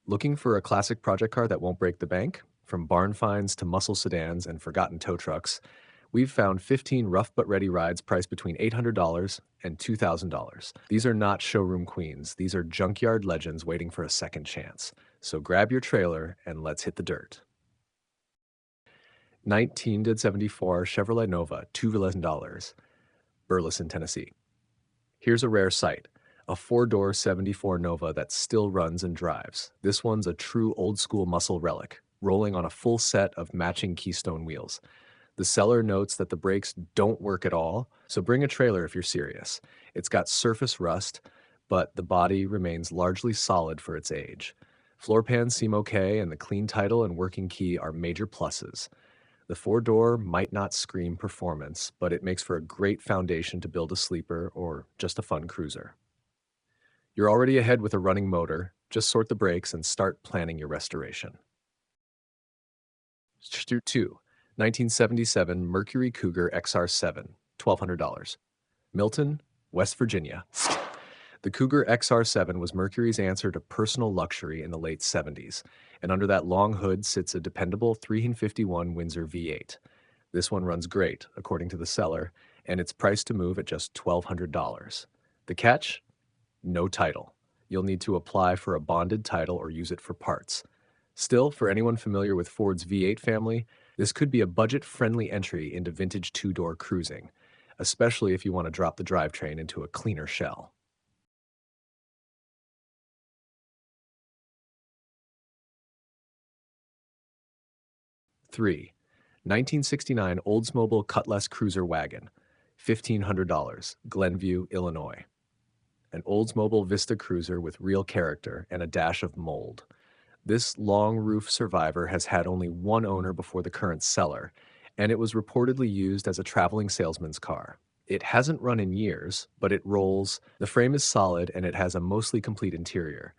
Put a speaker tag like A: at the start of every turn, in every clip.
A: Looking for a classic project car that won't break the bank? From barn finds to muscle sedans and forgotten tow trucks, we've found 15 rough but ready rides priced between $800 and $2,000. These are not showroom queens, these are junkyard legends waiting for a second chance. So grab your trailer and let's hit the dirt. 1974 Chevrolet Nova, $2,000, Burleson, Tennessee. Here's a rare sight. A four-door 74 Nova that still runs and drives. This one's a true old-school muscle relic, rolling on a full set of matching Keystone wheels. The seller notes that the brakes don't work at all, so bring a trailer if you're serious. It's got surface rust, but the body remains largely solid for its age. Floor pans seem okay, and the clean title and working key are major pluses. The four-door might not scream performance, but it makes for a great foundation to build a sleeper or just a fun cruiser. You're already ahead with a running motor. Just sort the brakes and start planning your restoration. 2. 1977 Mercury Cougar XR7, $1,200. Milton, West Virginia. The Cougar XR7 was Mercury's answer to personal luxury in the late 70s, and under that long hood sits a dependable 351 Windsor V8. This one runs great, according to the seller, and it's priced to move at just $1,200. The catch? No title. You'll need to apply for a bonded title or use it for parts. Still, for anyone familiar with Ford's V8 family, this could be a budget-friendly entry into vintage two-door cruising, especially if you want to drop the drivetrain into a cleaner shell. Three, 1969 Oldsmobile Cutlass Cruiser Wagon, $1,500, Glenview, Illinois. An Oldsmobile Vista cruiser with real character and a dash of mold. This long roof survivor has had only one owner before the current seller, and it was reportedly used as a traveling salesman's car. It hasn't run in years, but it rolls, the frame is solid, and it has a mostly complete interior.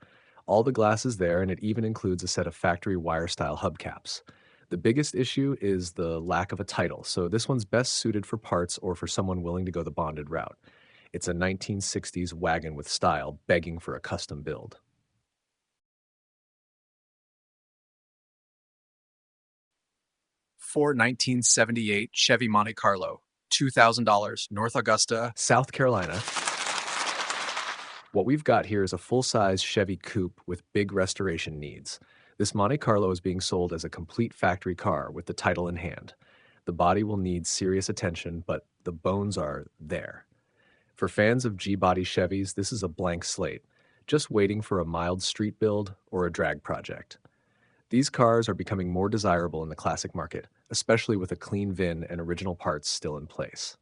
A: All the glass is there, and it even includes a set of factory wire-style hubcaps. The biggest issue is the lack of a title, so this one's best suited for parts or for someone willing to go the bonded route. It's a 1960s wagon with style, begging for a custom build.
B: 1978 Chevy Monte Carlo, $2,000, North Augusta,
A: South Carolina. What we've got here is a full-size Chevy coupe with big restoration needs. This Monte Carlo is being sold as a complete factory car with the title in hand. The body will need serious attention, but the bones are there. For fans of G-body Chevys, this is a blank slate, just waiting for a mild street build or a drag project. These cars are becoming more desirable in the classic market, especially with a clean VIN and original parts still in place.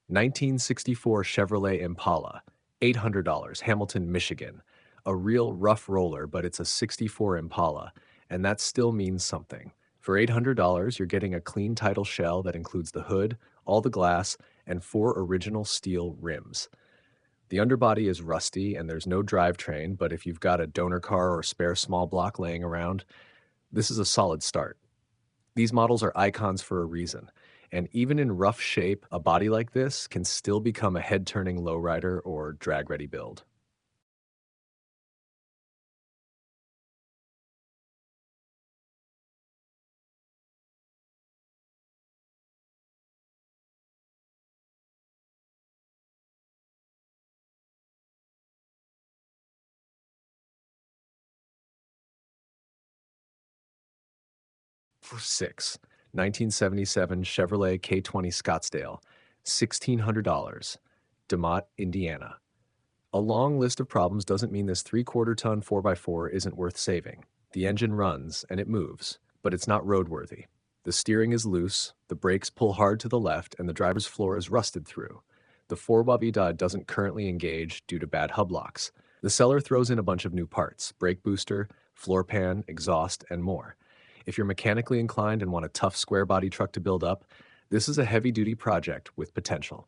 A: 1964 Chevrolet Impala, $800, Hamilton, Michigan. A real rough roller, but it's a '64 Impala, and that still means something. For $800, you're getting a clean title shell that includes the hood, all the glass, and 4 original steel rims. The underbody is rusty and there's no drivetrain, but if you've got a donor car or spare small block laying around, this is a solid start. These models are icons for a reason, and even in rough shape, a body like this can still become a head-turning lowrider or drag-ready build. For 6, 1977 Chevrolet K20 Scottsdale, $1,600, DeMott, Indiana. A long list of problems doesn't mean this 3/4 ton 4x4 isn't worth saving. The engine runs and it moves, but it's not roadworthy. The steering is loose, the brakes pull hard to the left, and the driver's floor is rusted through. The 4x4 doesn't currently engage due to bad hub locks. The seller throws in a bunch of new parts: brake booster, floor pan, exhaust, and more. If you're mechanically inclined and want a tough square body truck to build up, this is a heavy-duty project with potential.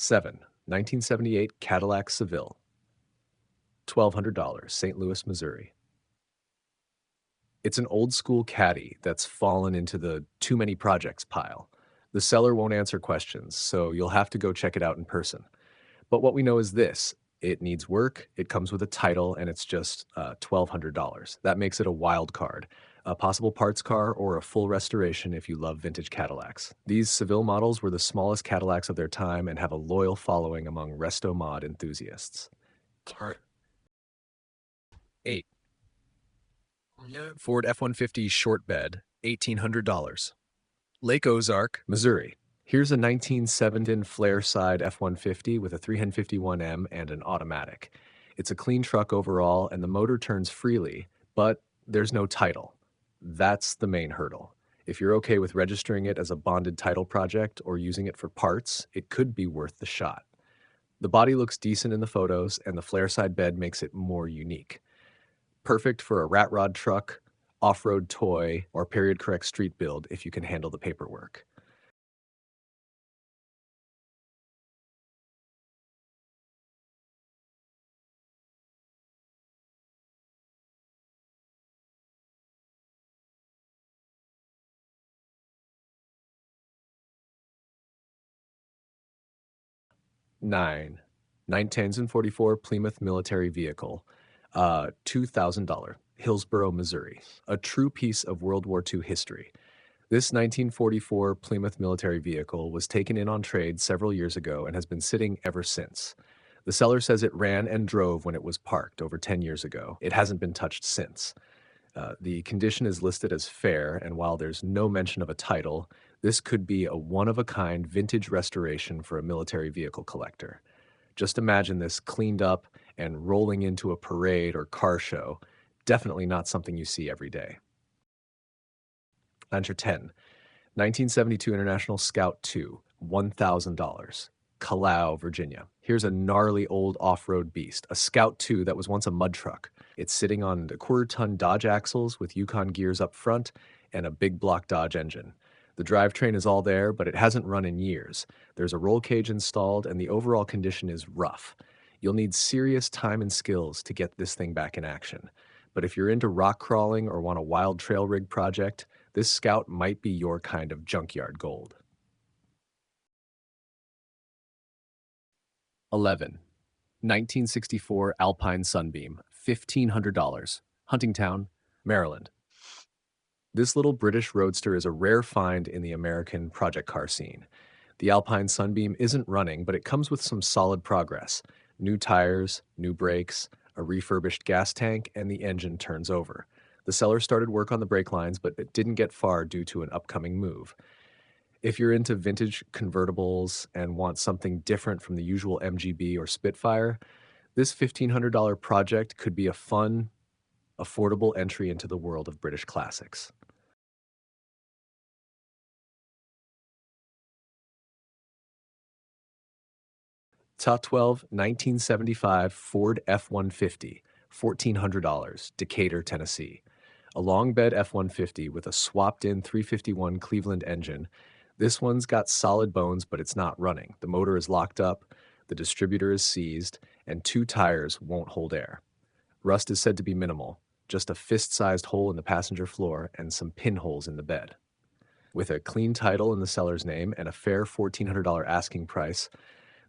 A: 7. 1978 Cadillac Seville. $1,200, St. Louis, Missouri. It's an old school caddy that's fallen into the too many projects pile. The seller won't answer questions, so you'll have to go check it out in person. But what we know is this: it needs work, it comes with a title, and it's just $1,200. That makes it a wild card, a possible parts car, or a full restoration if you love vintage Cadillacs. These Seville models were the smallest Cadillacs of their time and have a loyal following among resto mod enthusiasts.
B: Part 8. Ford F-150 short bed, $1,800. Lake Ozark,
A: Missouri. Here's a 1970 flare side F-150 with a 351M and an automatic. It's a clean truck overall, and the motor turns freely, but there's no title. That's the main hurdle. If you're okay with registering it as a bonded title project or using it for parts, it could be worth the shot. The body looks decent in the photos, and the flare side bed makes it more unique. Perfect for a rat rod truck, off-road toy, or period-correct street build if you can handle the paperwork. Nine. 1944 Plymouth military vehicle, $2,000, Hillsboro, Missouri. A true piece of World War II history. This 1944 Plymouth military vehicle was taken in on trade several years ago and has been sitting ever since. The seller says it ran and drove when it was parked over 10 years ago. It hasn't been touched since. The condition is listed as fair, and while there's no mention of a title, this could be a one-of-a-kind vintage restoration for a military vehicle collector. Just imagine this cleaned up and rolling into a parade or car show. Definitely not something you see every day. Answer 10. 1972 International Scout II, $1,000. Callao, Virginia. Here's a gnarly old off-road beast, a Scout II that was once a mud truck. It's sitting on the quarter-ton Dodge axles with Yukon gears up front and a big block Dodge engine. The drivetrain is all there, but it hasn't run in years. There's a roll cage installed, and the overall condition is rough. You'll need serious time and skills to get this thing back in action. But if you're into rock crawling or want a wild trail rig project, this Scout might be your kind of junkyard gold. 11. 1964 Alpine Sunbeam, $1,500. Huntingtown, Maryland. This little British roadster is a rare find in the American project car scene. The Alpine Sunbeam isn't running, but it comes with some solid progress. New tires, new brakes, a refurbished gas tank, and the engine turns over. The seller started work on the brake lines, but it didn't get far due to an upcoming move. If you're into vintage convertibles and want something different from the usual MGB or Spitfire, this $1,500 project could be a fun, affordable entry into the world of British classics. Top 12, 1975 Ford F-150, $1,400, Decatur, Tennessee. A long bed F-150 with a swapped-in 351 Cleveland engine. This one's got solid bones, but it's not running. The motor is locked up, the distributor is seized, and two tires won't hold air. Rust is said to be minimal, just a fist-sized hole in the passenger floor and some pinholes in the bed. With a clean title in the seller's name and a fair $1,400 asking price,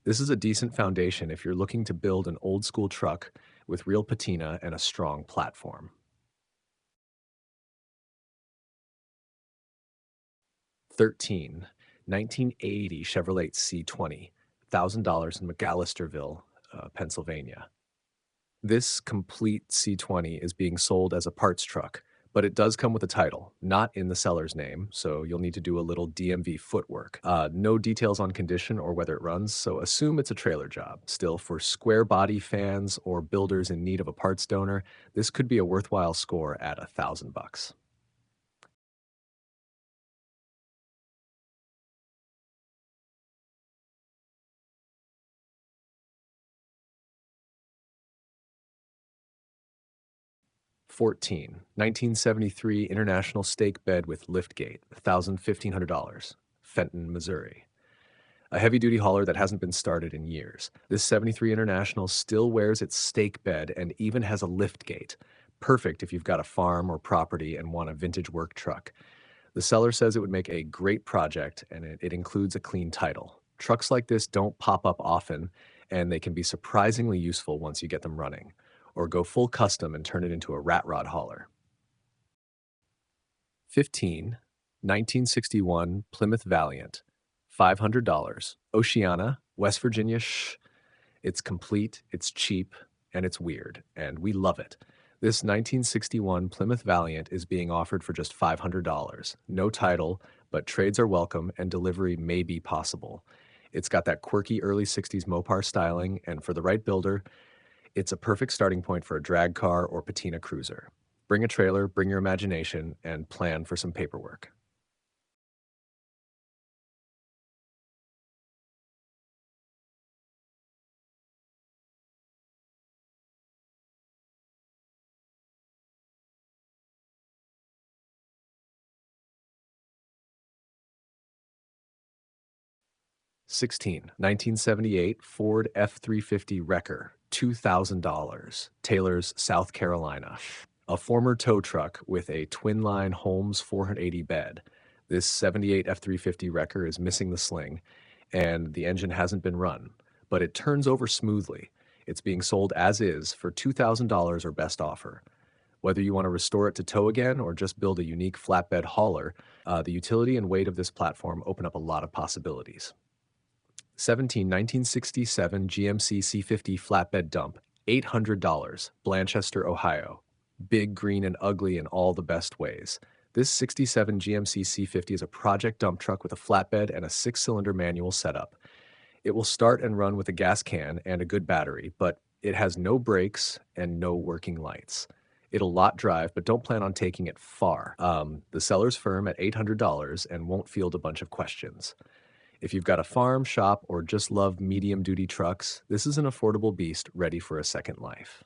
A: this is a decent foundation if you're looking to build an old-school truck with real patina and a strong platform. 13. 1980 Chevrolet C20, $1,000 in McAllisterville, Pennsylvania. This complete C20 is being sold as a parts truck, but it does come with a title, not in the seller's name, so you'll need to do a little DMV footwork. No details on condition or whether it runs, so assume it's a trailer job. Still, for square body fans or builders in need of a parts donor, this could be a worthwhile score at $1,000. 14. 1973 International Steak Bed with Liftgate, $1,500. Fenton, Missouri. A heavy-duty hauler that hasn't been started in years. This 73 International still wears its stake bed and even has a lift gate. Perfect if you've got a farm or property and want a vintage work truck. The seller says it would make a great project and it includes a clean title. Trucks like this don't pop up often and they can be surprisingly useful once you get them running. Or go full custom and turn it into a rat rod hauler. 15. 1961 Plymouth Valiant. $500. Oceana, West Virginia. It's complete, it's cheap, and it's weird, and we love it. This 1961 Plymouth Valiant is being offered for just $500. No title, but trades are welcome and delivery may be possible. It's got that quirky early 60s Mopar styling, and for the right builder, it's a perfect starting point for a drag car or patina cruiser. Bring a trailer, bring your imagination, and plan for some paperwork. Sixteen, 1978 Ford F-350 Wrecker, $2,000. Taylor's, South Carolina. A former tow truck with a twin-line Holmes 480 bed. This 78 F-350 Wrecker is missing the sling, and the engine hasn't been run, but it turns over smoothly. It's being sold as is for $2,000 or best offer. Whether you want to restore it to tow again or just build a unique flatbed hauler, the utility and weight of this platform open up a lot of possibilities. 17, 1967 GMC C50 flatbed dump, $800, Blanchester, Ohio. Big, green, and ugly in all the best ways. This 67 GMC C50 is a project dump truck with a flatbed and a 6-cylinder manual setup. It will start and run with a gas can and a good battery, but it has no brakes and no working lights. It'll lot drive, but don't plan on taking it far. The seller's firm at $800 and won't field a bunch of questions. If you've got a farm, shop, or just love medium-duty trucks, this is an affordable beast ready for a second life.